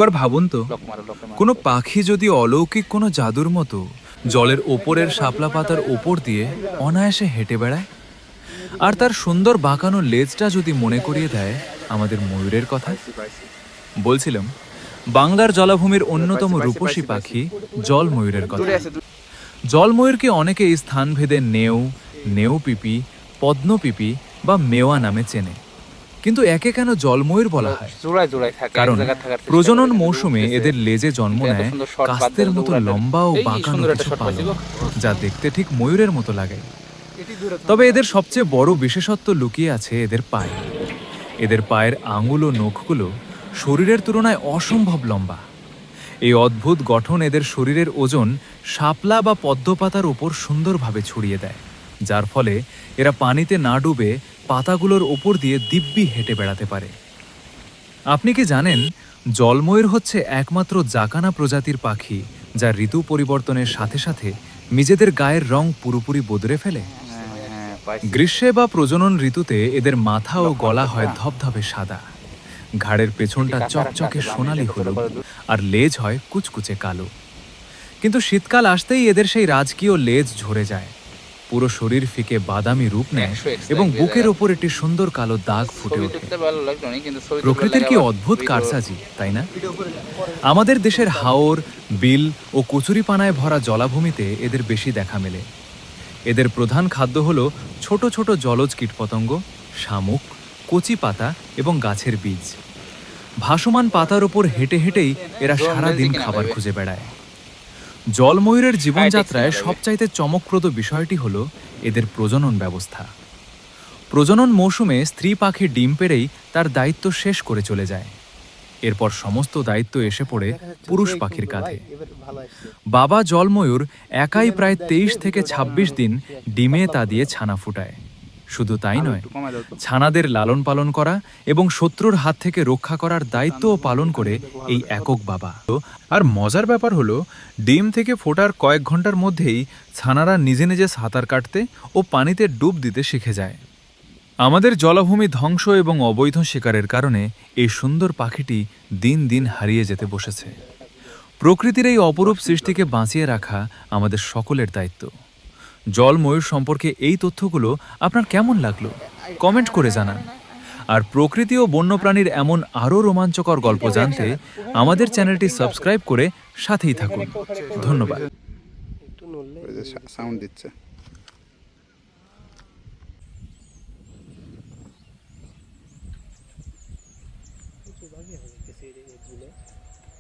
একবার ভাবুন তো, কোনো পাখি যদি অলৌকিক কোনো জাদুর মতো জলের ওপরের শাপলা পাতার ওপর দিয়ে অনায়াসে হেঁটে বেড়ায়, আর তার সুন্দর বাঁকানো লেজটা যদি মনে করিয়ে দেয় আমাদের ময়ূরের কথা। বলছিলাম, বাংলার জলাভূমির অন্যতম রূপসী পাখি জল ময়ূরের কথা। জল ময়ূরকে অনেকে এই স্থানভেদে নেউ, নেউপিপি, পদ্মপিপি বা মেওয়া নামে চেনে। কিন্তু একে কেন জলময়ূর বলা হয়? কারণ প্রজনন মৌসুমে এদের লেজে জন্ম নেয় কাস্তের মতো লম্বা ও বাঁকানো কিছু পালক, যা দেখতে ঠিক ময়ূরের মতো লাগে। তবে এদের সবচেয়ে বড় বিশেষত্ব লুকিয়ে আছে এদের পায়ে। এদের পায়ের আঙুল ও নখগুলো শরীরের তুলনায় অসম্ভব লম্বা। এই অদ্ভুত গঠন এদের শরীরের ওজন শাপলা বা পদ্মপাতার উপর সুন্দরভাবে ছড়িয়ে দেয়, যার ফলে এরা পানিতে না ডুবে পাতাগুলোর ওপর দিয়ে দিব্যি হেঁটে বেড়াতে পারে। আপনি কি জানেন, জলময়ূর হচ্ছে একমাত্র জাকানা প্রজাতির পাখি যা ঋতু পরিবর্তনের সাথে সাথে নিজেদের গায়ের রং পুরোপুরি বদলে ফেলে? গ্রীষ্মে বা প্রজনন ঋতুতে এদের মাথা ও গলা হয় ধবধবে সাদা, ঘাড়ের পেছনটা চকচকে সোনালি হলুদ, আর লেজ হয় কুচকুচে কালো। কিন্তু শীতকাল আসতেই এদের সেই রাজকীয় লেজ ঝরে যায়, পুরো শরীর ফিকে বাদামি রূপ নেয় এবং বুকের ওপর একটি সুন্দর কালো দাগ ফুটে ওঠে। প্রকৃতির কি অদ্ভুত কারসাজি, তাই না? আমাদের দেশের হাওর, বিল ও কচুরিপানায় ভরা জলাভূমিতে এদের বেশি দেখা মেলে। এদের প্রধান খাদ্য হল ছোট ছোট জলজ কীটপতঙ্গ, শামুক, কচি পাতা এবং গাছের বীজ। ভাসমান পাতার ওপর হেঁটে হেঁটেই এরা সারা দিন খাবার খুঁজে বেড়ায়। জলময়ূরের জীবনযাত্রায় সবচাইতে চমকপ্রদ বিষয়টি হল এদের প্রজনন ব্যবস্থা। প্রজনন মৌসুমে স্ত্রী পাখি ডিম পেড়েই তার দায়িত্ব শেষ করে চলে যায়। এরপর সমস্ত দায়িত্ব এসে পড়ে পুরুষ পাখির কাঁধে। বাবা জলময়ূর একাই প্রায় 23 থেকে 26 দিন ডিমে তা দিয়ে ছানা ফুটায়। শুধু তাই নয়, ছানাদের লালন পালন করা এবং শত্রুর হাত থেকে রক্ষা করার দায়িত্বও পালন করে এই একক বাবা। আর মজার ব্যাপার হলো, ডিম থেকে ফোটার কয়েক ঘন্টার মধ্যেই ছানারা নিজে নিজে সাঁতার কাটতে ও পানিতে ডুব দিতে শিখে যায়। আমাদের জলাভূমি ধ্বংস এবং অবৈধ শিকারের কারণে এই সুন্দর পাখিটি দিন দিন হারিয়ে যেতে বসেছে। প্রকৃতির এই অপরূপ সৃষ্টিকে বাঁচিয়ে রাখা আমাদের সকলের দায়িত্ব। জলময়ূর সম্পর্কে এই তথ্যগুলো আপনার কেমন লাগলো কমেন্ট করে জানান। আর প্রকৃতি ও বন্যপ্রাণীর এমন আরও রোমাঞ্চকর গল্প জানতে আমাদের চ্যানেলটি সাবস্ক্রাইব করে সাথেই থাকুন। ধন্যবাদ। সাউন্ড দিচ্ছে।